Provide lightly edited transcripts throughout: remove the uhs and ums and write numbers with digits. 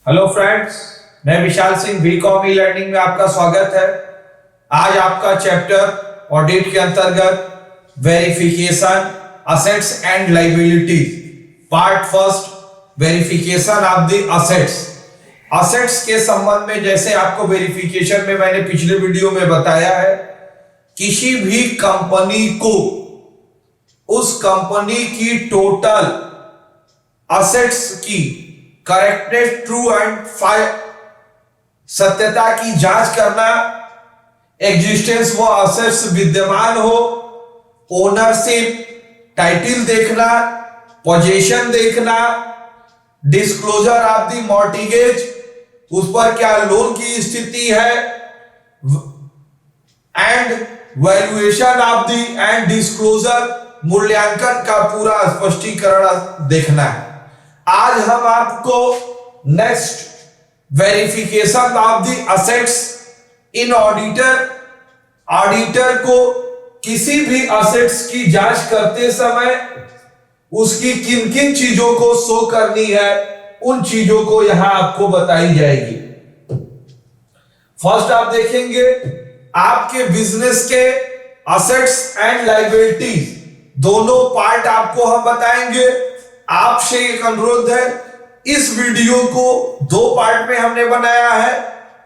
Hello friends, मैं Vishal Singh BCom e learning में आपका स्वागत है। आज आपका चैप्टर ऑडिट के अंतर्गत verification assets and liabilities part first, verification of the assets. Assets के संबंध में जैसे आपको वेरिफिकेशन में मैंने पिछले वीडियो में बताया है, किसी भी कंपनी को उस कंपनी की टोटल असेट्स की करेक्टनेस, ट्रू एंड सत्यता की जांच करना, एग्जिस्टेंस वो असेट्स विद्यमान हो, ओनरशिप, टाइटल देखना, पोजीशन देखना, डिस्क्लोजर ऑफ द मॉर्टिगेज, उस पर क्या लोन की स्थिति है, and valuation of the end disclosure, मूल्यांकन का पूरा स्पष्टीकरण देखना है। आज हम आपको next verification of the assets in auditor को किसी भी असेट्स की जांच करते समय उसकी किन किन चीजों को शो करनी है, उन चीजों को यहां आपको बताई जाएगी। फर्स्ट आप देखेंगे आपके बिजनेस के असेट्स एंड लायबिलिटीज दोनों पार्ट आपको हम बताएंगे। आपसे एक अनुरोध है, इस वीडियो को दो पार्ट में हमने बनाया है।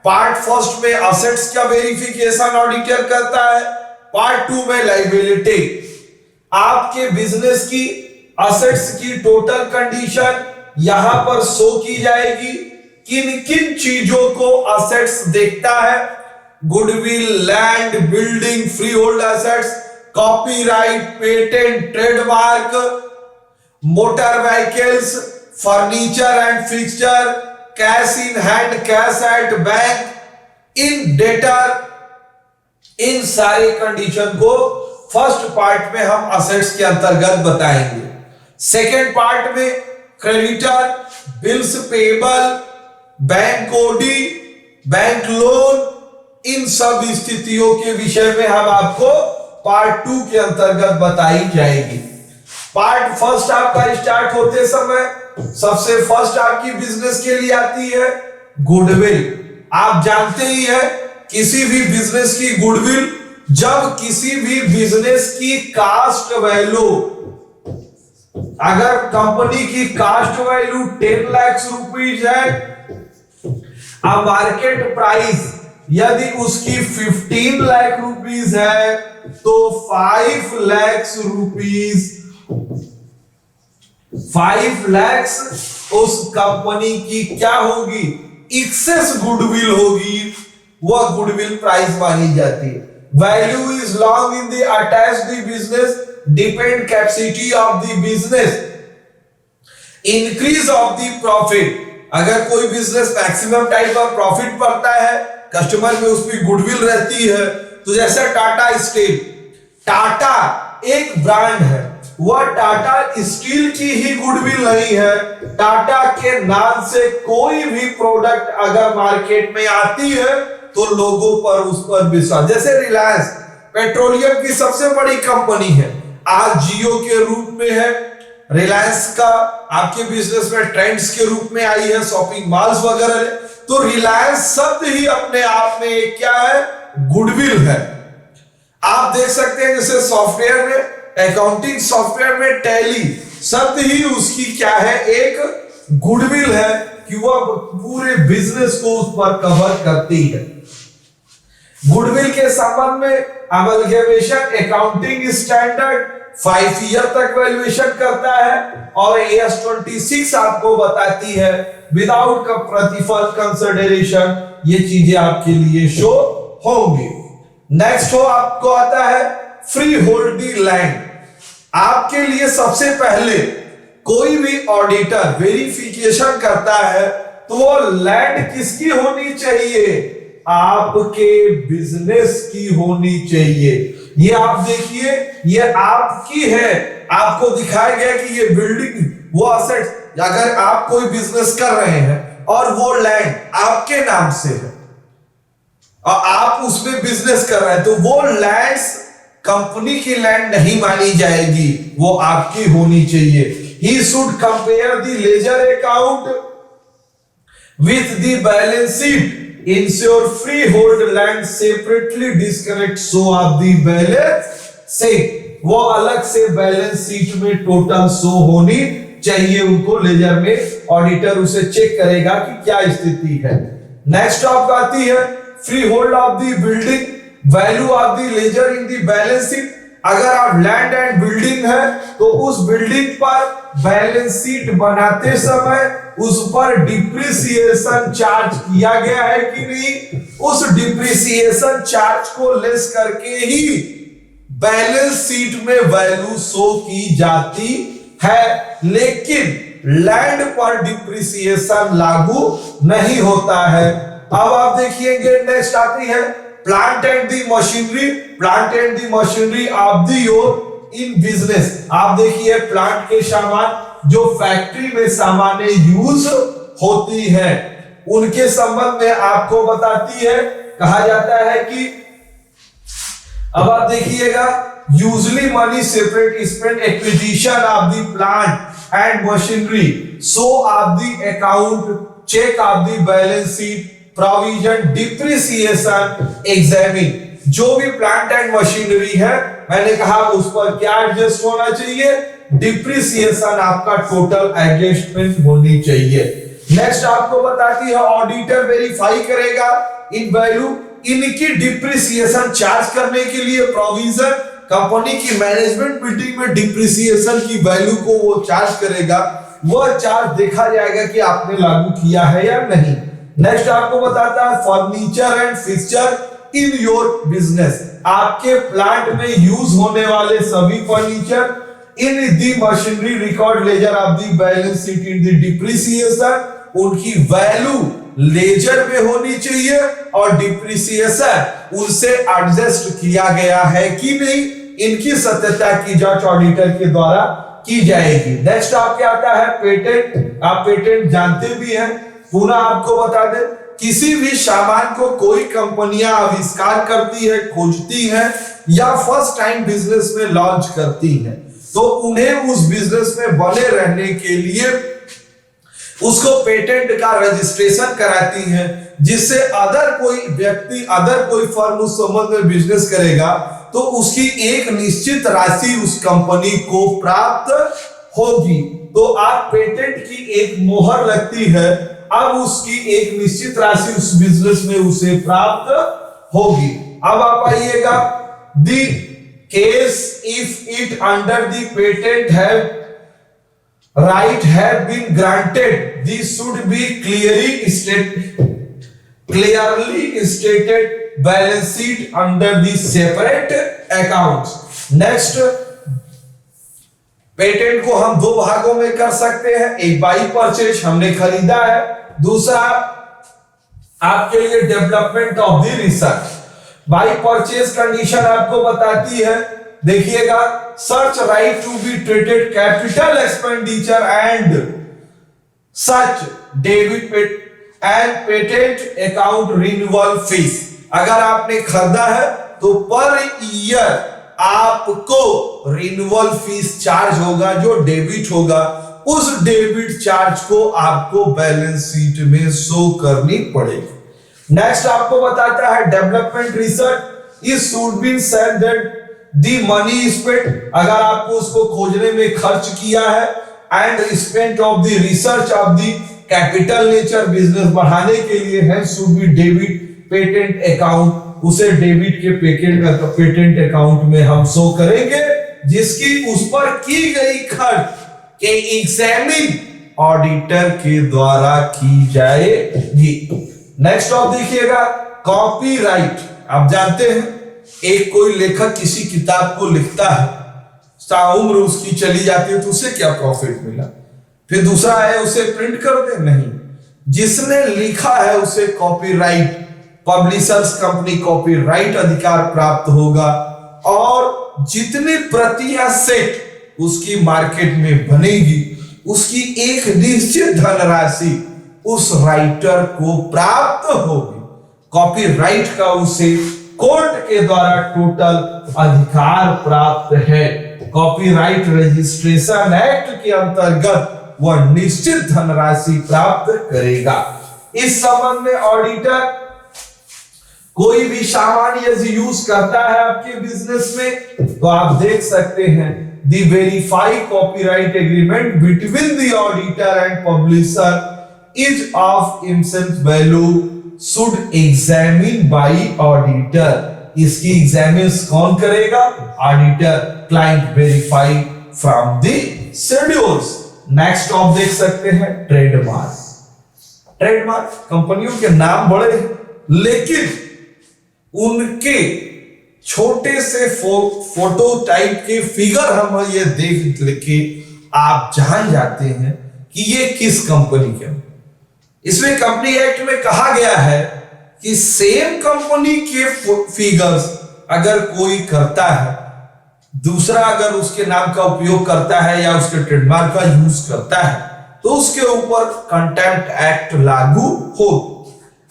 पार्ट फर्स्ट में असेट्स का वेरिफिकेशन ऑडिटर करता है, पार्ट टू में लायबिलिटी। आपके बिजनेस की असेट्स की टोटल कंडीशन यहां पर शो की जाएगी। किन किन चीजों को असेट्स देखता है? Goodwill, land, building, free hold assets, copyright, patent, trademark, motor vehicles, furniture and fixture, cash in hand, cash at bank, इन डेटर, इन सारे कंडीशन को फर्स्ट पार्ट में हम असेट्स के अंतर्गत बताएंगे। सेकेंड पार्ट में creditor, bills payable, bank OD, bank loan, इन सब स्थितियों के विषय में हम आपको पार्ट टू के अंतर्गत बताई जाएगी। पार्ट फर्स्ट आपका स्टार्ट होते समय सबसे फर्स्ट आपकी बिजनेस के लिए आती है गुडविल। आप जानते ही हैं किसी भी बिजनेस की गुडविल, जब किसी भी बिजनेस की कास्ट वैल्यू, अगर कंपनी की कास्ट वैल्यू 10 लाख रुपीज है, अब मार्केट प्राइस यदि उसकी 15 लाख रुपीज है तो 5 लाख रुपीज 5 लाख उस कंपनी की क्या होगी? एक्सेस गुडविल होगी, वह गुडविल प्राइस मानी जाती है। Value is long in the attached the business, depend capacity of the business, increase of the profit. अगर कोई बिजनेस मैक्सिमम टाइम पर प्रॉफिट पड़ता है, कस्टमर में उसकी गुडविल रहती है। तो जैसे टाटा स्टील, टाटा एक ब्रांड है, वह टाटा स्टील की ही गुडविल नहीं है। टाटा के नाम से कोई भी प्रोडक्ट अगर मार्केट में आती है तो लोगों पर उस पर विश्वास, जैसे रिलायंस पेट्रोलियम की सबसे बड़ी कंपनी है, आज जियो के रूप में है। रिलायंस का आपके बिजनेस में ट्रेंड्स के रूप में आई है, शॉपिंग मॉल्स वगैरह। तो रिलायंस शब्द ही अपने आप में क्या है? गुडविल है। आप देख सकते हैं जैसे सॉफ्टवेयर में, अकाउंटिंग सॉफ्टवेयर में टैली शब्द ही उसकी क्या है? एक गुडविल है कि वह पूरे बिजनेस को उस पर कवर करती है। गुडविल के संबंध में अमलगेमेशन अकाउंटिंग स्टैंडर्ड 5 ईयर तक वैल्यूएशन करता है और AS26 आपको बताती है विदाउट का प्रतिफल कंसिडरेशन, ये चीजें आपके लिए शो होंगी। नेक्स्ट हो आपको आता है फ्री होल्ड द लैंड। आपके लिए सबसे पहले कोई भी ऑडिटर वेरिफिकेशन करता है तो वो लैंड किसकी होनी चाहिए? आपके बिजनेस की होनी चाहिए। ये आप देखिए, ये आपकी है, आपको दिखाया गया कि ये बिल्डिंग, वो असेट, अगर आप कोई बिजनेस कर रहे हैं और वो लैंड आपके नाम से है और आप उसमें बिजनेस कर रहे हैं, तो वो लैंड्स कंपनी की लैंड नहीं मानी जाएगी, वो आपकी होनी चाहिए। He should compare the ledger account with the balance sheet ensure freehold land separately disconnect so of the balance sheet, वो अलग से बैलेंस शीट में टोटल शो होनी चाहिए उनको लेजर में, ऑडिटर उसे चेक करेगा कि क्या स्थिति है। नेक्स्ट आपको आती है free hold of the building, value of the ledger in the balance sheet. अगर आप लैंड एंड बिल्डिंग है तो उस बिल्डिंग पर बैलेंस शीट बनाते समय उस पर डिप्रिसिएशन चार्ज किया गया है कि नहीं, उस डिप्रिसिएशन चार्ज को लेस करके ही बैलेंस शीट में वैल्यू शो की जाती है। लेकिन लैंड पर डिप्रिसिएशन लागू नहीं होता है। अब आप देखिएंगे नेक्स्ट आती है plant and the machinery, plant and the machinery of the your in business. आप देखिए प्लांट के सामान जो फैक्ट्री में सामान यूज होती है उनके संबंध में आपको बताती है, कहा जाता है कि अब आप देखिएगा usually money separate spend acquisition of the plant and machinery so of the account check of the balance sheet provision depreciation examine. जो भी प्लांट एंड मशीनरी है मैंने कहा उस पर क्या एडजस्ट होना चाहिए, डिप्रिसिएशन आपका टोटल एडजस्टमेंट होनी चाहिए। नेक्स्ट आपको बताती है ऑडिटर वेरीफाई करेगा इन वैल्यू, इनकी डिप्रिसिएशन चार्ज करने के लिए प्रोविजन कंपनी की मैनेजमेंट मीटिंग में डिप्रिसिएशन की वैल्यू को वो चार्ज करेगा, वह चार्ज देखा जाएगा कि आपने लागू किया है या नहीं। नेक्स्ट आपको बताता है furniture and fixture in your business, आपके प्लांट में यूज होने वाले सभी furniture in the machinery record laser of the balance sheet in the depreciation, उनकी वैल्यू लेजर में होनी चाहिए और डिप्रिसिएशन उनसे एडजस्ट किया गया है कि नहीं, इनकी सत्यता की जांच ऑडिटर के द्वारा की जाएगी। नेक्स्ट आपके आता है पेटेंट, आप पेटेंट जानते भी हैं, पुनः आपको बता दें किसी भी सामान को कोई कंपनियां आविष्कार करती है, खोजती है या फर्स्ट टाइम बिजनेस में लॉन्च करती है तो उन्हें उस बिजनेस में बने रहने के लिए उसको पेटेंट का रजिस्ट्रेशन कराती है, जिससे अदर कोई व्यक्ति अदर कोई फर्म उस संबंध में बिजनेस करेगा तो उसकी एक निश्चित राशि उस कंपनी को प्राप्त होगी। तो आप पेटेंट की एक मोहर लगती है, अब उसकी एक निश्चित राशि उस बिजनेस में उसे प्राप्त होगी। अब आप आइएगा the case if it under the patent have right have been granted, this should be clearly stated balance sheet under the separate accounts। next patent को हम दो भागों में कर सकते हैं, एक बाई परचेज हमने खरीदा है, दूसरा आपके लिए development of the research. By purchase condition आपको बताती है, देखिएगा such right to be treated capital expenditure and such debit and patent account renewal fees। अगर आपने खरीदा है तो पर ईयर आपको रिन्यूअल फीस चार्ज होगा, जो डेबिट होगा उस डेबिट चार्ज को आपको बैलेंस शीट में शो करनी पड़ेगी। नेक्स्ट आपको बताता है development research is should be said that the money spent, अगर आपको उसको खोजने में खर्च किया है and spent of the research of the capital nature business बढ़ाने के लिए है should be debit patent account, उसे डेबिट के पेटेंट अकाउंट में हम शो करेंगे जिसकी उस पर की गई खर्च के एग्जामिन ऑडिटर के द्वारा की जाएगी। नेक्स्ट आप देखिएगा कॉपीराइट। आप जानते हैं एक कोई लेखक किसी किताब को लिखता है, ताउम्र उसकी चली जाती है तो उसे क्या प्रॉफिट मिला, फिर दूसरा है उसे प्रिंट कर दे, नहीं, जिसने लिखा है उसे कॉपीराइट पब्लिशर्स कंपनी कॉपीराइट अधिकार प्राप्त होगा और जितनी प्रतियां सेट उसकी मार्केट में बनेगी उसकी एक निश्चित धनराशि उस राइटर को प्राप्त होगी। कॉपीराइट का उसे कोर्ट के द्वारा टोटल अधिकार प्राप्त है। कॉपीराइट रजिस्ट्रेशन एक्ट के अंतर्गत वह निश्चित धनराशि प्राप्त करेगा। इस संबंध में ऑडिटर कोई भी सामान यदि यूज करता है आपके बिजनेस में तो आप देख सकते हैं the verify copyright agreement between the auditor and publisher is of himself value should examine by auditor. इसकी एग्जामिन कौन करेगा? Auditor. Client verify from the schedules. Next आप देख सकते हैं ट्रेडमार्क। ट्रेडमार्क कंपनियों के नाम बड़े हैं लेकिन उनके छोटे से फोटो टाइप के फिगर हम ये देख लेके आप जान जाते हैं कि ये किस कंपनी के। इसमें कंपनी एक्ट में कहा गया है कि सेम कंपनी के फिगर्स अगर कोई करता है, दूसरा अगर उसके नाम का उपयोग करता है या उसके ट्रेडमार्क का यूज करता है तो उसके ऊपर कंटेम्प्ट एक्ट लागू हो।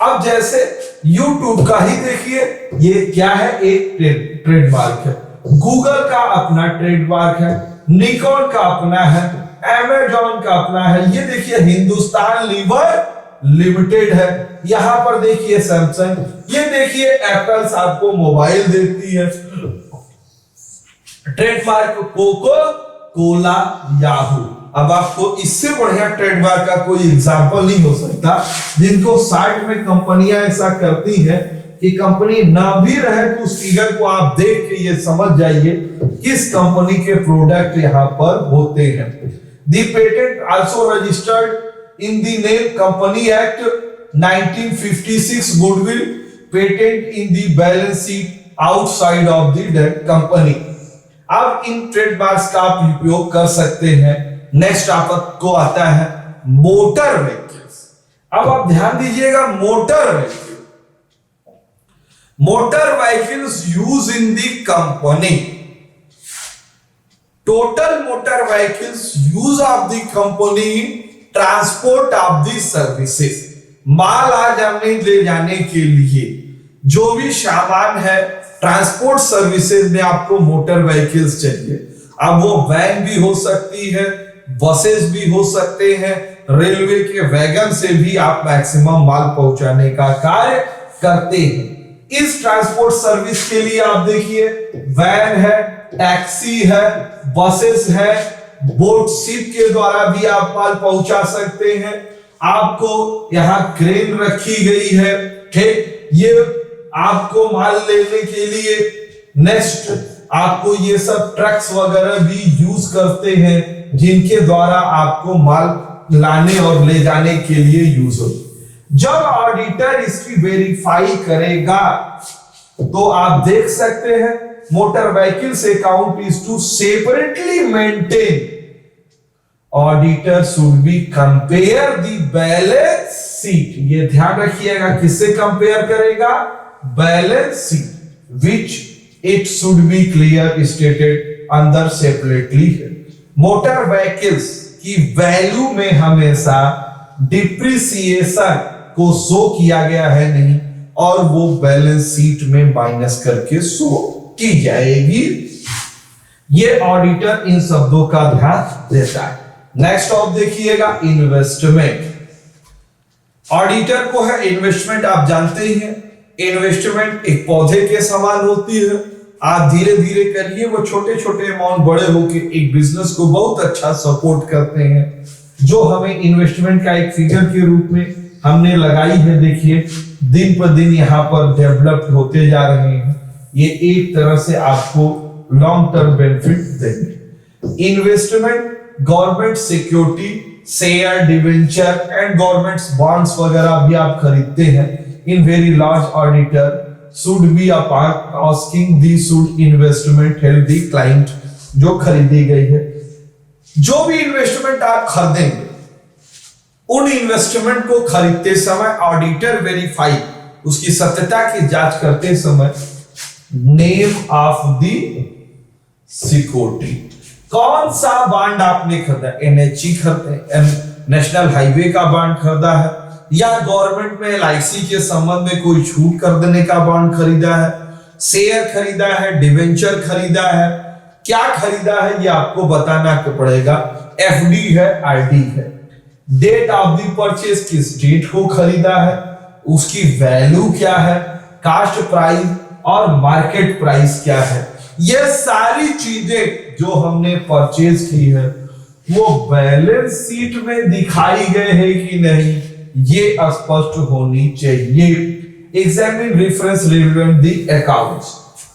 अब जैसे YouTube का ही देखिए, ये क्या है? एक ट्रेडमार्क है। गूगल का अपना ट्रेडमार्क है, निकॉन का अपना है, Amazon का अपना है। ये देखिए हिंदुस्तान लीवर लिमिटेड है। यहां पर देखिए सैमसंग, ये देखिए एप्पल आपको मोबाइल देती है। Trademark Coca Cola Yahoo. अब आपको इससे बढ़िया ट्रेडमार्क का कोई एग्जांपल नहीं हो सकता जिनको साइड में कंपनियां ऐसा करती हैं कि कंपनी ना भी रहे तो उस फिगर को आप देख के ये समझ जाइए किस कंपनी के प्रोडक्ट यहां पर होते हैं। The patent also registered in the name company act 1956 goodwill patent in the balance sheet outside of the date company. अब इन ट्रेडमार्क्स का आप उपयोग कर सकते हैं। नेक्स्ट आपको आता है मोटर व्हीकल्स। अब आप ध्यान दीजिएगा, motor vehicle, motor vehicles use in the company, total motor vehicles use of the company transport of the services. माल आज हमने ले जाने के लिए जो भी सामान है ट्रांसपोर्ट सर्विसेज में आपको मोटर व्हीकल्स चाहिए। अब वो वैन भी हो सकती है, बसेस भी हो सकते हैं, रेलवे के वैगन से भी आप मैक्सिमम माल पहुंचाने का कार्य करते हैं। इस ट्रांसपोर्ट सर्विस के लिए आप देखिए वैन है, टैक्सी है, बसेस है, बोट शिप के द्वारा भी आप माल पहुंचा सकते हैं। आपको यहां क्रेन रखी गई है, ठीक, ये आपको माल लेने के लिए। नेक्स्ट आपको ये सब ट्रक्स वगैरह भी यूज करते हैं जिनके द्वारा आपको माल लाने और ले जाने के लिए यूज हो। जब ऑडिटर इसकी वेरीफाई करेगा तो आप देख सकते हैं motor vehicles account is to separately maintain. Auditor should be compare the balance sheet. ये ध्यान रखिएगा, किससे कंपेयर करेगा? Balance sheet which it should be clear stated अंदर सेपरेटली है। मोटर व्हीकल्स की वैल्यू में हमेशा डिप्रिसिएशन को शो किया गया है नहीं, और वो बैलेंस शीट में माइनस करके शो की जाएगी। ये ऑडिटर इन शब्दों का ध्यान देता है। नेक्स्ट आप देखिएगा इन्वेस्टमेंट। ऑडिटर को है इन्वेस्टमेंट, आप जानते ही हैं इन्वेस्टमेंट एक पौधे के समान होती है। आप धीरे धीरे करिए, वो छोटे छोटे अमाउंट बड़े होके एक बिजनेस को बहुत अच्छा सपोर्ट करते हैं। जो हमें इन्वेस्टमेंट का एक फिगर के रूप में हमने लगाई है, देखिए दिन पर दिन यहाँ पर डेवलप होते जा रहे हैं। ये एक तरह से आपको लॉन्ग टर्म बेनिफिट देंगे। Investment government security, share, debenture and government bonds वगैरह भी आप खरीदते हैं। In very large auditor should be upon asking the should investment help the client। जो खरीदी गई है, जो भी इन्वेस्टमेंट आप खरीदेंगे उन इन्वेस्टमेंट को खरीदते समय ऑडिटर वेरीफाई, उसकी सत्यता की जांच करते समय नेम ऑफ द सिक्योरिटी, कौन सा बॉन्ड आपने खरीदा, NHE खरीदे, नेशनल हाईवे का बॉन्ड खरीदा है, या गवर्नमेंट में LIC के संबंध में कोई छूट कर देने का बॉन्ड खरीदा है, शेयर खरीदा है, डिवेंचर खरीदा है, क्या खरीदा है ये आपको बताना पड़ेगा। FD है, RD है। डेट ऑफ द परचेज, किस डेट को खरीदा है, उसकी वैल्यू क्या है, कास्ट प्राइस और मार्केट प्राइस क्या है। ये सारी चीजें जो हमने परचेज की है वो बैलेंस शीट में दिखाई गए है कि नहीं, ये स्पष्ट होनी चाहिए। Examine reference relevant the accounts.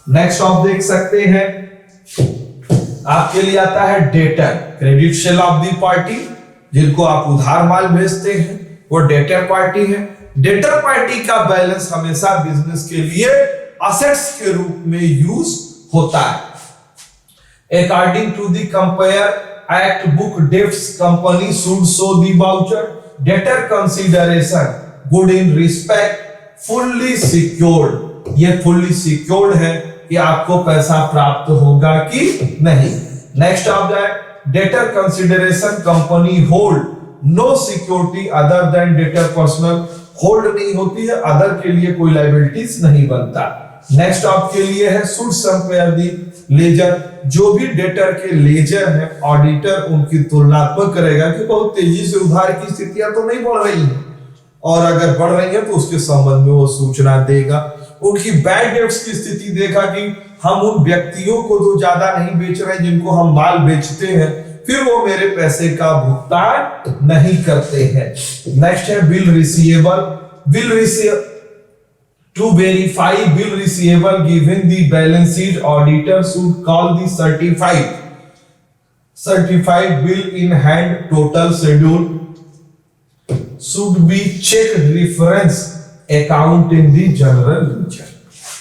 Next आप देख सकते हैं, आपके लिए आता है debtor, credit sale of the party, जिनको आप उधार माल भेजते हैं वो डेटर पार्टी है। डेटर पार्टी का बैलेंस हमेशा बिजनेस के लिए असेट्स के रूप में यूज होता है। According to the compare act book debts company should show the voucher debtor consideration good in respect fully secured. ये फुल्ली सिक्योर्ड है कि आपको पैसा प्राप्त होगा कि नहीं। नेक्स्ट आप जाए, debtor consideration company hold no security other than debtor personal, hold नहीं होती है, अदर के लिए कोई लायबिलिटीज नहीं बनता। नेक्स्ट आपके लिए है शुड कंपेयर दी लेजर, जो भी डेटर के लेजर है ऑडिटर उनकी तुलनात्मक करेगा कि बहुत तेजी से उधार की स्थितियां तो नहीं बढ़ रही हैं, और अगर बढ़ रही है तो उसके संबंध में वो सूचना देगा। उनकी बैड डेट्स की स्थिति देखा कि हम उन व्यक्तियों को तो ज्यादा नहीं बेच रहे जिनको हम माल बेचते हैं, फिर वो मेरे पैसे का भुगतान नहीं करते हैं। नेक्स्ट है bill receivable, bill receive to verify bill receivable given the balance sheet auditor should call the certified bill in hand total schedule should be checked reference account in the general ledger।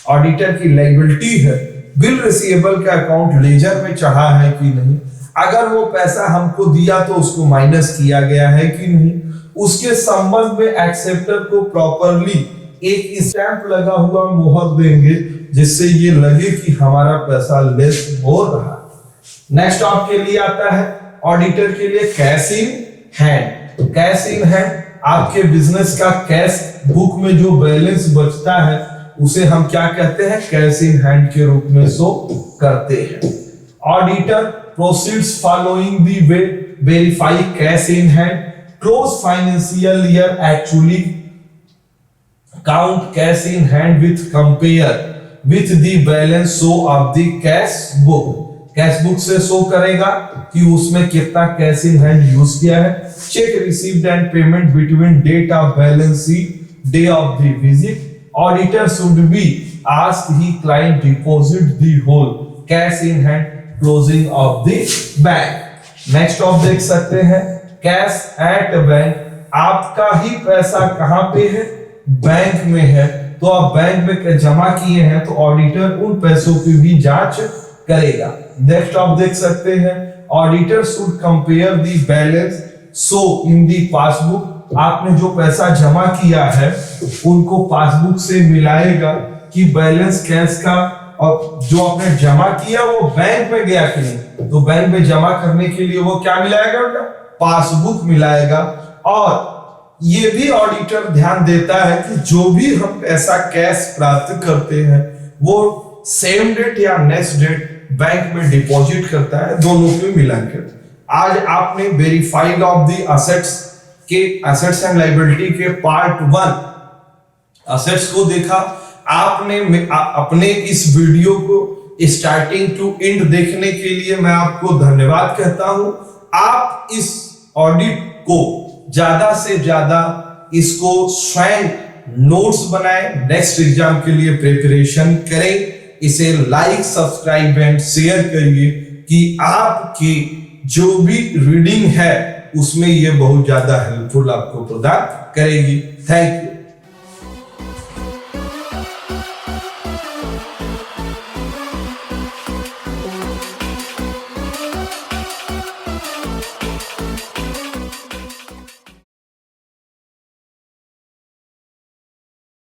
Auditor की liability है bill receivable का account ledger में चढ़ा है कि नहीं, अगर वो पैसा हमको दिया तो उसको माइनस किया गया है कि नहीं, उसके संबंध में एक्सेप्टर को प्रॉपरली एक स्टैंप लगा हुआ मोहर देंगे जिससे ये लगे कि हमारा पैसा लेस हो रहा है। नेक्स्ट आपके लिए आता है ऑडिटर के लिए cash in hand. Cash in hand आपके बिजनेस का कैश बुक में जो बैलेंस बचता है उसे हम क्या कहते हैं, कैश इन हैंड के रूप में शो करते हैं। Auditor proceeds following the way verify cash in hand close financial year actually count cash in hand with compare with the balance show off the cash book. Cash book से show करेगा कि उसमें कितना cash in hand use किया है। Cheque received and payment between date of balance sheet day of the visit, auditor should be asked he client deposit the whole cash in hand closing of the bank. Next आप देख सकते हैं cash at bank, आपका ही पैसा कहां पे है, bank में है, तो आप बैंक में जमा किए हैं तो ऑडिटर उन पैसों की भी जांच करेगा। नेक्स्ट आप देख सकते हैं auditor should compare the balance so in the passbook, आपने जो पैसा जमा किया है उनको पासबुक से मिलाएगा कि बैलेंस कैश का और जो आपने जमा किया वो बैंक में गया कि नहीं, तो बैंक में जमा करने के लिए वो क्या मिलाएगा, पासबुक मिलाएगा। और ये भी ऑडिटर ध्यान देता है कि जो भी हम पैसा कैश प्राप्त करते हैं वो सेम डेट या नेक्स्ट डेट बैंक में डिपॉजिट करता है, दोनों को मिलाकर। आज आपने वेरीफाइड ऑफ द असेट्स के एसेट्स एंड लायबिलिटी के पार्ट 1 असेट्स को देखा। आपने अपने इस वीडियो को स्टार्टिंग टू एंड देखने के लिए मैं आपको धन्यवाद कहता हूं। आप इस ऑडिट को ज्यादा से ज्यादा इसको स्वयं नोट्स बनाएं, नेक्स्ट एग्जाम के लिए प्रिपरेशन करें, इसे लाइक सब्सक्राइब एंड शेयर करिए कि आपकी जो भी रीडिंग है उसमें ये बहुत ज्यादा हेल्पफुल आपको प्रदान करेगी। Thank you.